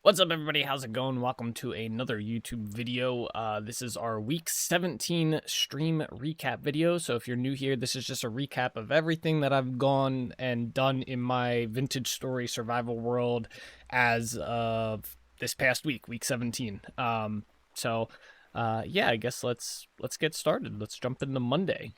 What's up, everybody? How's it going? Welcome to another YouTube video. This is our week 17 stream recap video. So if you're new here, this is just a recap of everything that I've gone and done in my vintage story survival world as of this past week, week 17. Yeah, I guess let's get started. Let's jump into Monday.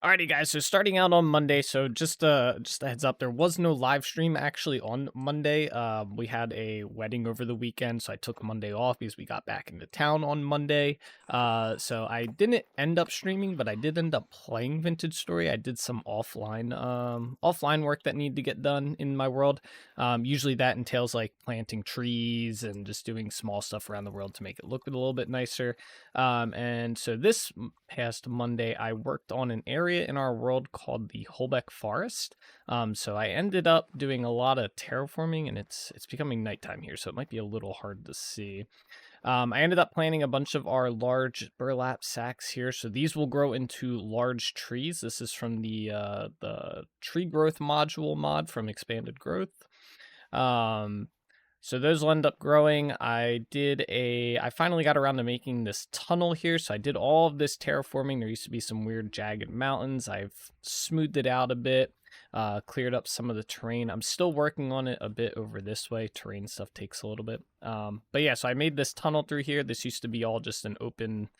Alrighty, guys, so starting out on Monday, so just a heads up, there was no live stream actually on Monday. We had a wedding over the weekend, so I took Monday off because we got back into town on Monday. So I didn't end up streaming, but I did end up playing Vintage Story. I did some offline work that needed to get done in my world. Usually that entails like planting trees and just doing small stuff around the world to make it look a little bit nicer. And so this past Monday, I worked on an area in our world called the Holbeck Forest. So I ended up doing a lot of terraforming, and it's becoming nighttime here, so it might be a little hard to see. I ended up planting a bunch of our large burlap sacks here, so these will grow into large trees. This is from the tree growth module mod from Expanded Growth. So those will end up growing. I finally got around to making this tunnel here. So I did all of this terraforming. There used to be some weird jagged mountains. I've smoothed it out a bit, cleared up some of the terrain. I'm still working on it a bit over this way. Terrain stuff takes a little bit. But yeah, so I made this tunnel through here. This used to be all just an open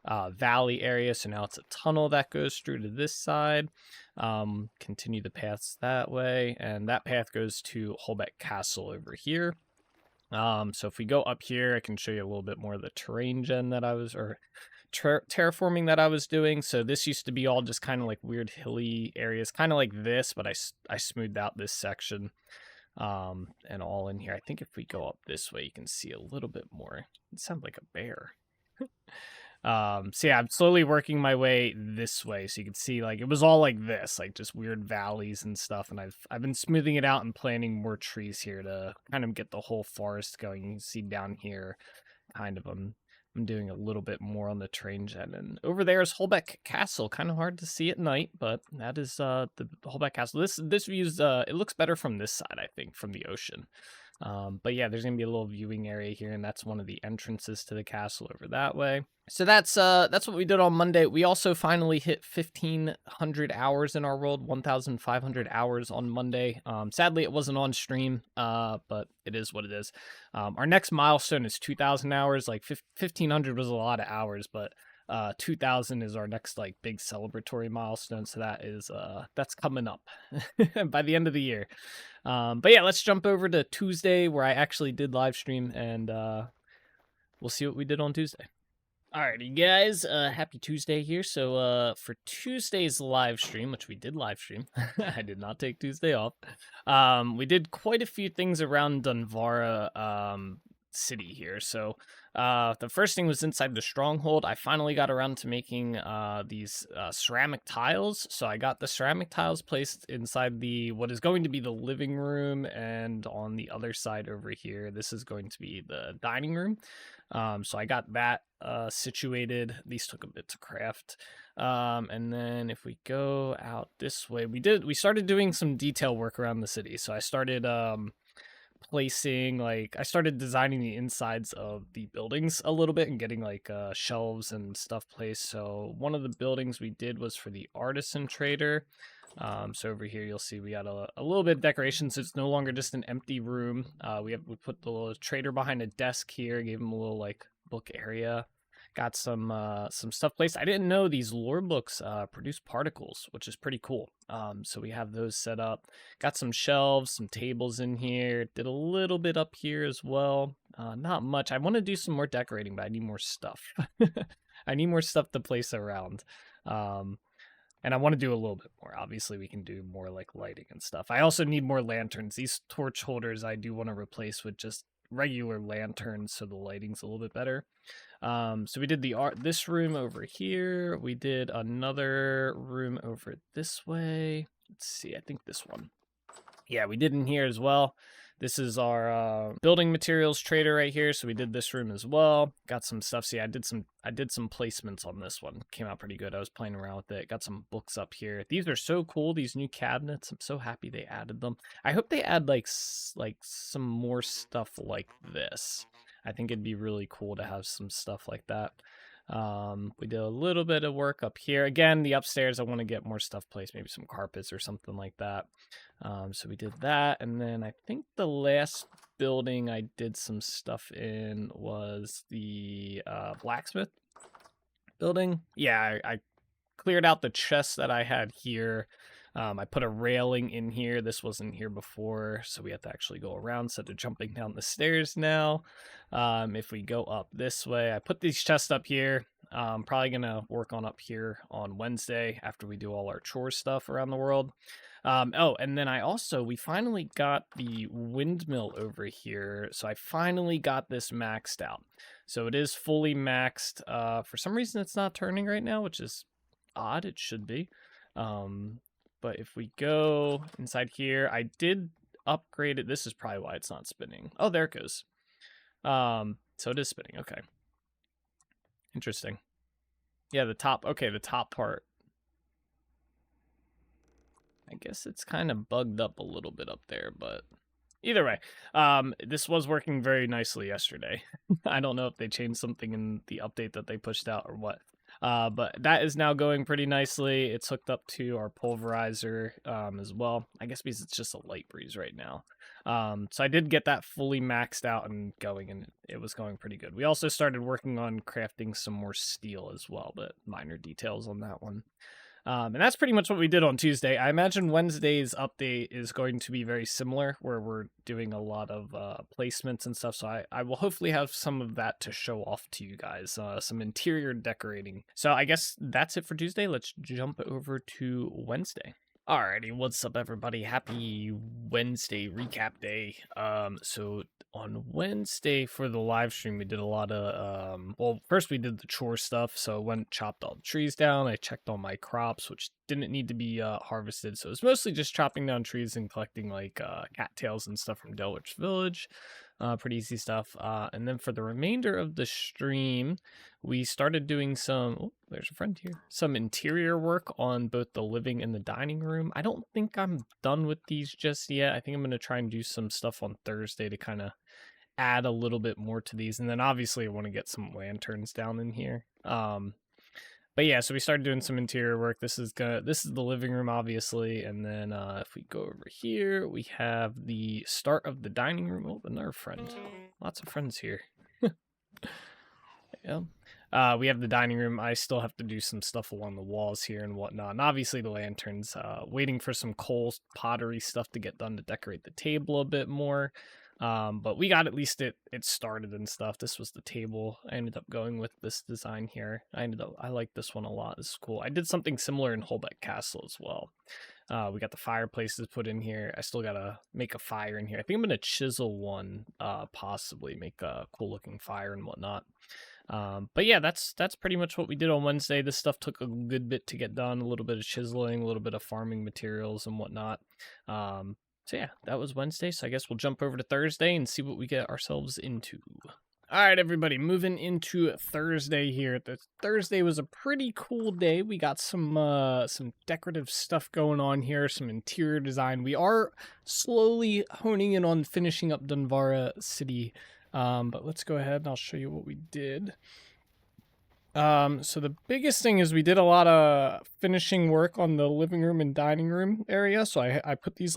valley area. So now it's a tunnel that goes through to this side. Continue the paths that way. And that path goes to Holbeck Castle over here. So if we go up here, I can show you a little bit more of the terrain gen that I was, or terraforming that I was doing. So this used to be all just kind of like weird hilly areas, kind of like this, but I smoothed out this section, and all in here. I think if we go up this way, you can see a little bit more. It sounds like a bear. So yeah, I'm slowly working my way this way, so you can see like it was all like this, like just weird valleys and stuff, and I've been smoothing it out and planting more trees here to kind of get the whole forest going. You can see down here, kind of I'm doing a little bit more on the terrain gen, and over there is Holbeck Castle. Kind of hard to see at night, but that is the Holbeck Castle. This view's it looks better from this side, I think, from the ocean. But yeah, there's gonna be a little viewing area here, and that's one of the entrances to the castle over that way. So that's what we did on Monday. We also finally hit 1,500 hours in our world, 1,500 hours on Monday. Sadly, it wasn't on stream, but it is what it is. Our next milestone is 2,000 hours. Like 1,500 was a lot of hours, but 2,000 is our next like big celebratory milestone. So that is that's coming up by the end of the year. But yeah, let's jump over to Tuesday where I actually did live stream, and we'll see what we did on Tuesday. Alrighty, guys, happy Tuesday here. So for Tuesday's live stream, which we did live stream, I did not take Tuesday off. We did quite a few things around Dunvarra city here. So the first thing was inside the stronghold. I finally got around to making these ceramic tiles. So I got the ceramic tiles placed inside the what is going to be the living room, and on the other side over here, this is going to be the dining room. So I got that situated. These took a bit to craft. And then if we go out this way, we started doing some detail work around the city. So I started I started designing the insides of the buildings a little bit and getting like shelves and stuff placed. So one of the buildings we did was for the artisan trader. So over here you'll see we got a little bit of decoration, so it's no longer just an empty room. We put the little trader behind a desk here, gave him a little like book area. Got some stuff placed. I didn't know these lore books produce particles, which is pretty cool. So we have those set up. Got some shelves, some tables in here. Did a little bit up here as well. Not much. I want to do some more decorating, but I need more stuff. I need more stuff to place around. And I want to do a little bit more. Obviously, we can do more like lighting and stuff. I also need more lanterns. These torch holders I do want to replace with just regular lanterns so the lighting's a little bit better. So we did this room over here. We did another room over this way. Let's see, I think this one. Yeah, we did in here as well. This is our building materials trader right here. So we did this room as well. Got some stuff. See, I did some placements on this one. Came out pretty good. I was playing around with it. Got some books up here. These are so cool. These new cabinets. I'm so happy they added them. I hope they add like some more stuff like this. I think it'd be really cool to have some stuff like that. We did a little bit of work up here. Again, the upstairs, I want to get more stuff placed, maybe some carpets or something like that. So we did that, and then I think the last building I did some stuff in was the blacksmith building. Yeah, I cleared out the chests that I had here. I put a railing in here. This wasn't here before, so we have to actually go around instead of jumping down the stairs now. If we go up this way, I put these chests up here. Probably gonna work on up here on Wednesday after we do all our chore stuff around the world. Oh, and then we finally got the windmill over here. So I finally got this maxed out. So it is fully maxed. For some reason it's not turning right now, which is odd. It should be. But if we go inside here, I did upgrade it. This is probably why it's not spinning. Oh, there it goes. So it is spinning. Okay. Interesting. Yeah, the top part. I guess it's kind of bugged up a little bit up there, but either way, this was working very nicely yesterday. I don't know if they changed something in the update that they pushed out or what. But that is now going pretty nicely. It's hooked up to our pulverizer as well. I guess because it's just a light breeze right now. So I did get that fully maxed out and going, and it was going pretty good. We also started working on crafting some more steel as well, but minor details on that one. And that's pretty much what we did on Tuesday. I imagine Wednesday's update is going to be very similar, where we're doing a lot of placements and stuff. So I will hopefully have some of that to show off to you guys, some interior decorating. So I guess that's it for Tuesday. Let's jump over to Wednesday. Alrighty, what's up everybody? Happy Wednesday recap day. So on Wednesday for the live stream, we did a lot of, well, first we did the chore stuff. So I went chopped all the trees down. I checked all my crops, which didn't need to be harvested. So it was mostly just chopping down trees and collecting like cattails and stuff from Delwich Village. Pretty easy stuff. And then for the remainder of the stream, we started doing some, there's a friend here, some interior work on both the living and the dining room. I don't think I'm done with these just yet. I think I'm going to try and do some stuff on Thursday to kind of add a little bit more to these. And then obviously I want to get some lanterns down in here. But yeah, so we started doing some interior work. This is the living room, obviously. And then if we go over here, we have the start of the dining room. Oh, another friend. Lots of friends here. Yeah. We have the dining room. I still have to do some stuff along the walls here and whatnot. And obviously the lanterns, waiting for some coal pottery stuff to get done to decorate the table a bit more. But we got at least it started and stuff. This was the table. I ended up going with this design here. I like this one a lot. This is cool. I did something similar in Holbeck Castle as well. We got the fireplaces put in here. I still gotta make a fire in here. I think I'm gonna chisel one, possibly make a cool looking fire and whatnot. But yeah, that's pretty much what we did on Wednesday. This stuff took a good bit to get done. A little bit of chiseling, a little bit of farming materials and whatnot. So yeah, that was Wednesday. So I guess we'll jump over to Thursday and see what we get ourselves into. All right, everybody, moving into Thursday here. Thursday was a pretty cool day. We got some decorative stuff going on here, some interior design. We are slowly honing in on finishing up Dunvarra City. But let's go ahead and I'll show you what we did. So the biggest thing is we did a lot of finishing work on the living room and dining room area. So I put these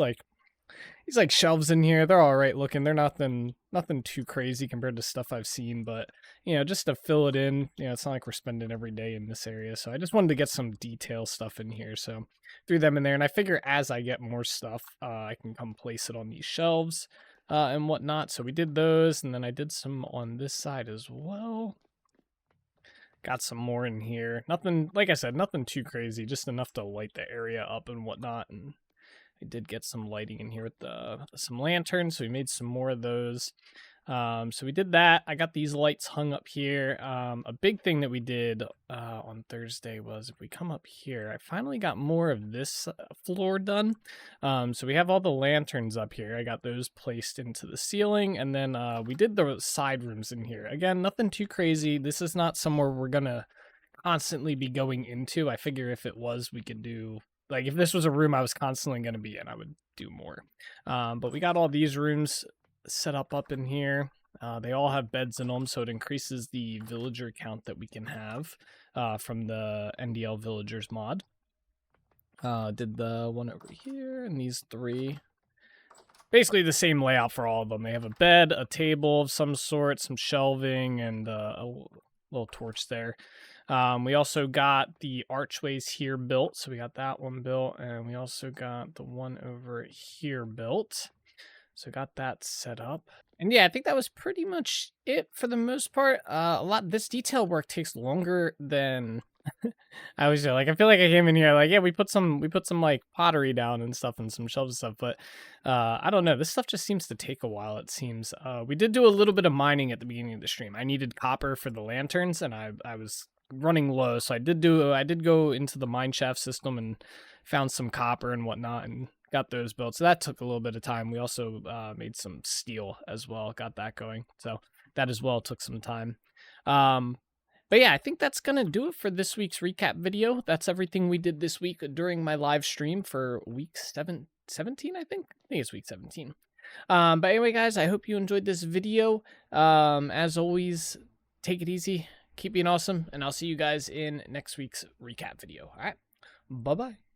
shelves in here. They're all right looking. They're nothing too crazy compared to stuff I've seen, but just to fill it in. It's not like we're spending every day in this area. So I just wanted to get some detail stuff in here. So threw them in there, and I figure as I get more stuff, I can come place it on these shelves and whatnot. So we did those, and then I did some on this side as well. Got some more in here. Nothing, like I said, nothing too crazy, just enough to light the area up and whatnot. And I did get some lighting in here with some lanterns, so we made some more of those. So we did that. I got these lights hung up here. A big thing that we did on Thursday was, if we come up here, I finally got more of this floor done. So we have all the lanterns up here. I got those placed into the ceiling, and then we did the side rooms in here. Again, nothing too crazy. This is not somewhere we're gonna constantly be going into. I figure if it was, we could do, like, if this was a room I was constantly going to be in, I would do more. But we got all these rooms set up in here. They all have beds in them, so it increases the villager count that we can have from the NDL villagers mod. Did the one over here and these three. Basically the same layout for all of them. They have a bed, a table of some sort, some shelving, and a little torch there. We also got the archways here built, so we got that one built, and we also got the one over here built. So got that set up. And yeah, I think that was pretty much it for the most part. This detail work takes longer than I always feel like. I feel like I came in here like, yeah, we put some like pottery down and stuff and some shelves and stuff, but I don't know. This stuff just seems to take a while, it seems. We did do a little bit of mining at the beginning of the stream. I needed copper for the lanterns, and I was running low, so I did go into the mine shaft system and found some copper and whatnot and got those built. So that took a little bit of time. We also made some steel as well, got that going. So that as well took some time. But yeah, I think that's going to do it for this week's recap video. That's everything we did this week during my live stream for week 17, I think. I think it's week 17. But anyway, guys, I hope you enjoyed this video. As always, take it easy, keep being awesome, and I'll see you guys in next week's recap video. All right, bye-bye.